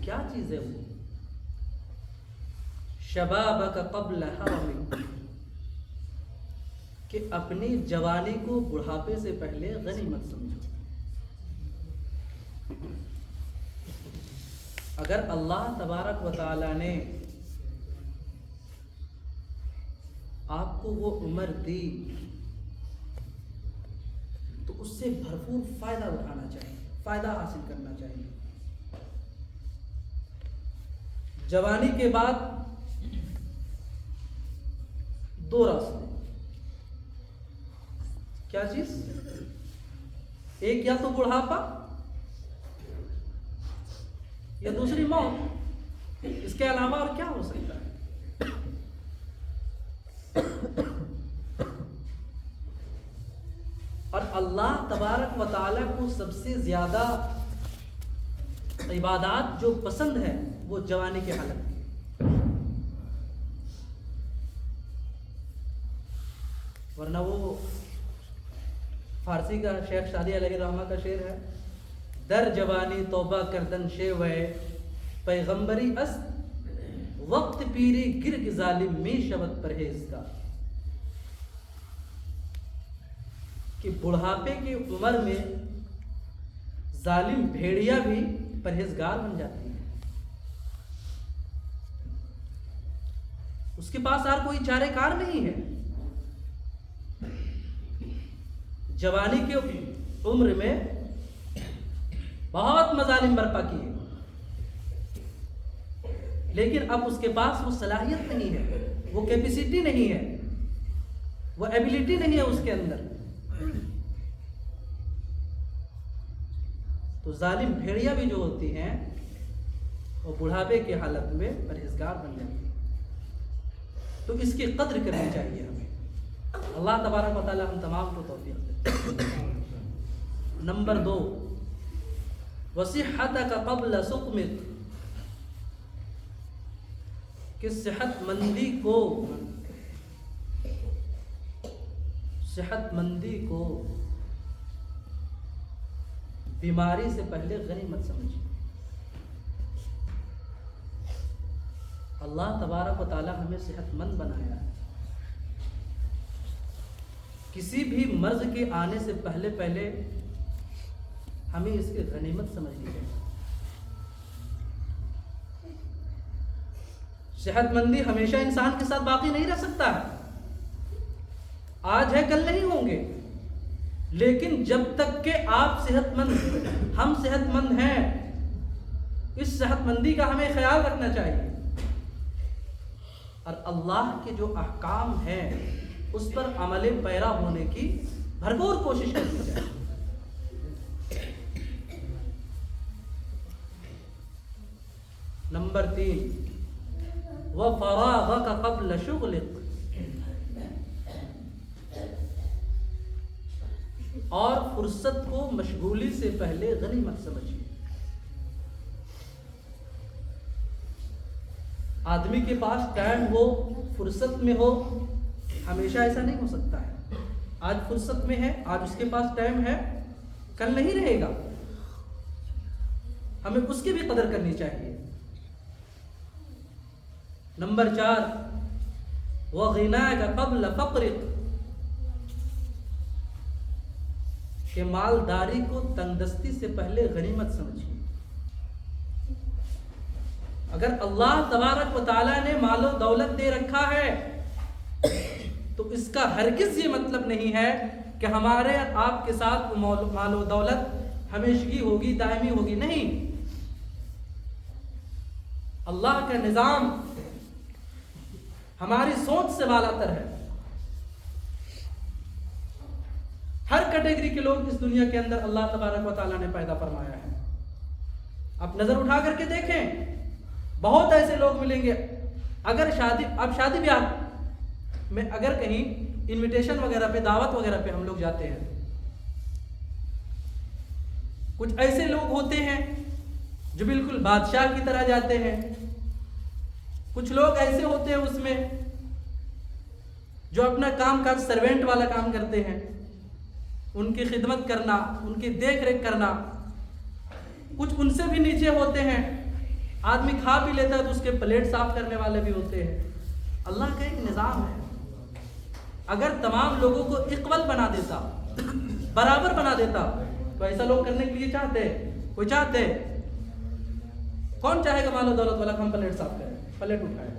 کیا چیز ہے وہ؟ شبابک قبل حرمک، کہ اپنی جوانی کو بڑھاپے سے پہلے غنیمت سمجھو۔ اگر اللہ تبارک و تعالی نے آپ کو وہ عمر دی تو اس سے بھرپور فائدہ اٹھانا چاہیے، فائدہ حاصل کرنا چاہیے۔ جوانی کے بعد دو راستے، کیا چیز؟ ایک یا تو بڑھاپا یا دوسری موت، اس کے علاوہ اور کیا ہو سکتا ہے؟ اور اللہ تبارک و تعالیٰ کو سب سے زیادہ عبادات جو پسند ہے وہ جوانی کے حالت کی، ورنہ وہ فارسی کا شیخ شادی علیہ الرحمہ کا شعر ہے، در جوانی توبہ کردن شیوے پیغمبری است، وقت پیری گرگ ظالم می شود پرہیزگار، کہ بڑھاپے کی عمر میں ظالم بھیڑیا بھی پرہیزگار بن جاتی ہے، اس کے پاس اور کوئی چارے کار نہیں ہے۔ جوانی کے عمر میں بہت مظالم برپا کیے، لیکن اب اس کے پاس وہ صلاحیت نہیں ہے، وہ کیپیسٹی نہیں ہے، وہ ایبیلٹی نہیں ہے اس کے اندر، تو ظالم بھیڑیا بھی جو ہوتی ہیں وہ بڑھاپے کی حالت میں پرہیزگار بن جاتی ہیں۔ تو اس کی قدر کرنی چاہیے ہمیں۔ اللہ تبارک و تعالی ہم تمام کو توفیق دے۔ نمبر 2، وصحتک قبل سقمک، کہ صحت مندی کو بیماری سے پہلے غنیمت سمجھیں۔ اللہ تبارک و تعالی ہمیں صحت مند بنایا ہے، کسی بھی مرض کے آنے سے پہلے ہمیں اس کی غنیمت سمجھنی چاہیے۔ صحت مندی ہمیشہ انسان کے ساتھ باقی نہیں رہ سکتا ہے، آج ہے کل نہیں ہوں گے، لیکن جب تک کہ آپ صحت مند، ہم صحت مند ہیں، اس صحت مندی کا ہمیں خیال رکھنا چاہیے، اور اللہ کے جو احکام ہیں اس پر عمل پیرا ہونے کی بھرپور کوشش کرنی چاہیے۔ نمبر 3، وَفَرَاغَكَ قَبْلَ شُغْلِكَ، اور فرصت کو مشغولی سے پہلے غنیمت سمجھیے۔ آدمی کے پاس ٹائم ہو، فرصت میں ہو، ہمیشہ ایسا نہیں ہو سکتا ہے۔ آج فرصت میں ہے، آج اس کے پاس ٹائم ہے، کل نہیں رہے گا، ہمیں اس کی بھی قدر کرنی چاہیے۔ نمبر 4، وَغِنَاكَ قَبْلَ فَقْرِكَ، کہ مالداری کو تنگدستی سے پہلے غنیمت سمجھیے۔ اگر اللہ تبارک و تعالیٰ نے مال و دولت دے رکھا ہے تو اس کا ہرگز یہ مطلب نہیں ہے کہ ہمارے آپ کے ساتھ مال و دولت ہمیشگی ہوگی، دائمی ہوگی، نہیں۔ اللہ کا نظام ہماری سوچ سے بالا تر ہے۔ ہر کیٹیگری کے لوگ اس دنیا کے اندر اللہ تبارک و تعالیٰ نے پیدا فرمایا ہے۔ آپ نظر اٹھا کر کے دیکھیں، بہت ایسے لوگ ملیں گے، اگر شادی بیاہ میں اگر کہیں انویٹیشن وغیرہ پہ، دعوت وغیرہ پہ ہم لوگ جاتے ہیں، کچھ ایسے لوگ ہوتے ہیں جو بالکل بادشاہ کی طرح جاتے ہیں، کچھ لوگ ایسے ہوتے ہیں اس میں جو اپنا کام کاج سروینٹ والا کام کرتے ہیں، ان کی خدمت کرنا، ان کی دیکھ ریکھ کرنا، کچھ ان سے بھی نیچے ہوتے ہیں، آدمی کھا بھی لیتا ہے تو اس کے پلیٹ صاف کرنے والے بھی ہوتے ہیں. اللہ کا ایک نظام ہے. اگر تمام لوگوں کو اقول بنا دیتا, برابر بنا دیتا, تو ایسا لوگ کرنے کے لیے چاہتے ہیں؟ کوئی چاہتے ہیں؟ کون چاہے گا مال و دولت والا ہم پلیٹ صاف کریں, پلیٹ اٹھائیں؟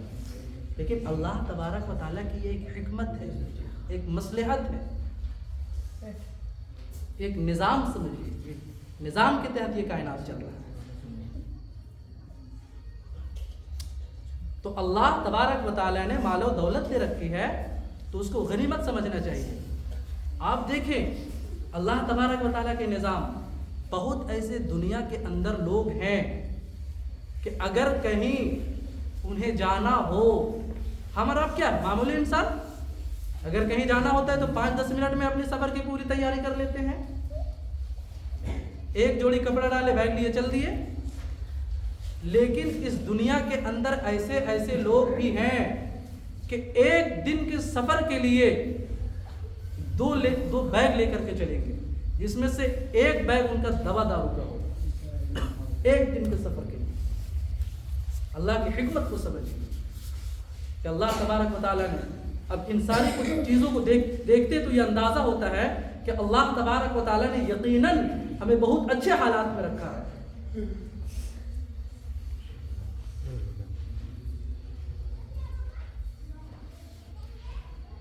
لیکن اللہ تبارک و تعالیٰ کی یہ ایک حکمت ہے, ایک مصلحت ہے, ایک نظام سمجھیے, نظام کے تحت یہ کائنات چل رہا ہے. تو اللہ تبارک و تعالیٰ نے مال و دولت دے رکھی ہے تو اس کو غنیمت سمجھنا چاہیے. آپ دیکھیں اللہ تبارک و تعالیٰ کے نظام, بہت ایسے دنیا کے اندر لوگ ہیں کہ اگر کہیں انہیں جانا ہو, ہمارا آپ کیا معمولی انسان اگر کہیں جانا ہوتا ہے تو 5-10 منٹ میں اپنے سفر کی پوری تیاری کر لیتے ہیں. ایک جوڑی کپڑا ڈالے, بیگ لیے چل دیے. لیکن اس دنیا کے اندر ایسے ایسے لوگ بھی ہیں کہ ایک دن کے سفر کے لیے دو بیگ لے کر کے چلیں گے, جس میں سے ایک بیگ ان کا دوا دارو کا ہو, ایک دن کے سفر کے لیے. اللہ کی حکمت کو سمجھیے کہ اللہ تبارک و تعالیٰ نے اب انسانی کچھ چیزوں کو دیکھتے تو یہ اندازہ ہوتا ہے کہ اللہ تبارک و تعالیٰ نے یقیناً ہمیں بہت اچھے حالات میں رکھا ہے.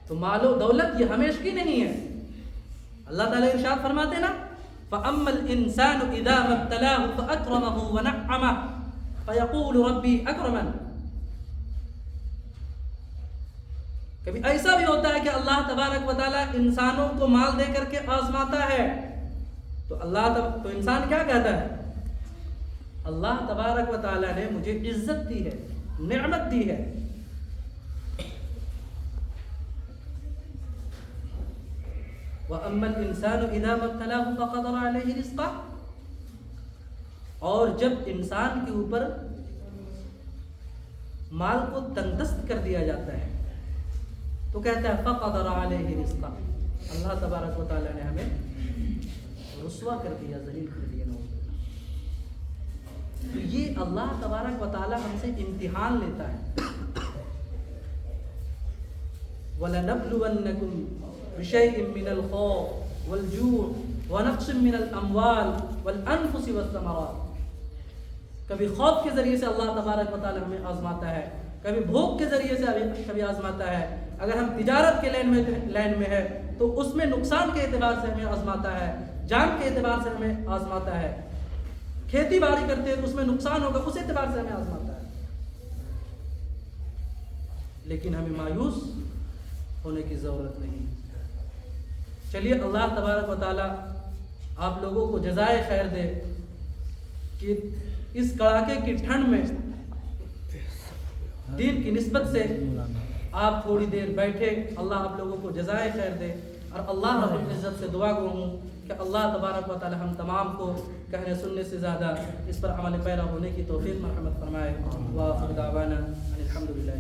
تو مال و دولت یہ ہمیشہ کی نہیں ہے. اللہ تعالیٰ ارشاد فرماتے نا, فَأَمَّا الْإِنسَانُ إِذَا مَبْتَلَاهُ فَأَكْرَمَهُ وَنَعَّمَهُ فَيَقُولُ رَبِّي أَكْرَمَنِ. کبھی ایسا بھی ہوتا ہے کہ اللہ تبارک و تعالیٰ انسانوں کو مال دے کر کے آزماتا ہے, تو تو انسان کیا کہتا ہے؟ اللہ تبارک و تعالیٰ نے مجھے عزت دی ہے, نعمت دی ہے. وَأَمَّا الْإِنسَانُ إِذَا مَبْتَلَاهُ فَقَدَرَ عَلَيْهِ رِزْقَهُ. اور جب انسان کے اوپر مال کو تنگدست کر دیا جاتا ہے تو کہتا ہے فَقَدَرَ عَلَيْهِ رِزْقَهُ. اللہ تبارک و تعالیٰ نے ہمیں رسوا کر دیا, ذلیل کر دیا. تو یہ اللہ تبارک و تعالیٰ ہم سے امتحان لیتا ہے. وَلَنَبْلُوَنَّكُمْ بِشَيْءٍ مِّنَ الْخَوْفِ وَالْجُوعِ وَنَقْصٍ مِّنَ الْأَمْوَالِ وَالْأَنفُسِ وَالثَّمَرَاتِ. کبھی خوف کے ذریعے سے اللہ تبارک و تعالیٰ ہمیں آزماتا ہے, کبھی بھوک کے ذریعے سے کبھی آزماتا ہے. اگر ہم تجارت کے لائن میں ہے تو اس میں نقصان کے اعتبار سے ہمیں آزماتا ہے, جان کے اعتبار سے ہمیں آزماتا ہے. کھیتی باڑی کرتے ہیں تو اس میں نقصان ہوگا, اس اعتبار سے ہمیں آزماتا ہے. لیکن ہمیں مایوس ہونے کی ضرورت نہیں. چلیے اللہ تبارک و تعالیٰ آپ لوگوں کو جزائے خیر دے کہ اس کڑاکے کی ٹھنڈ میں دین کی نسبت سے آپ تھوڑی دیر بیٹھے. اللہ آپ لوگوں کو جزائے خیر دے. اور اللہ رب العزت سے دعا گو ہوں کہ اللہ تبارک و تعالی ہم تمام کو کہنے سننے سے زیادہ اس پر عمل پیرا ہونے کی توفیق مرحمت فرمائے. وآخر دعوانا الحمدللہ.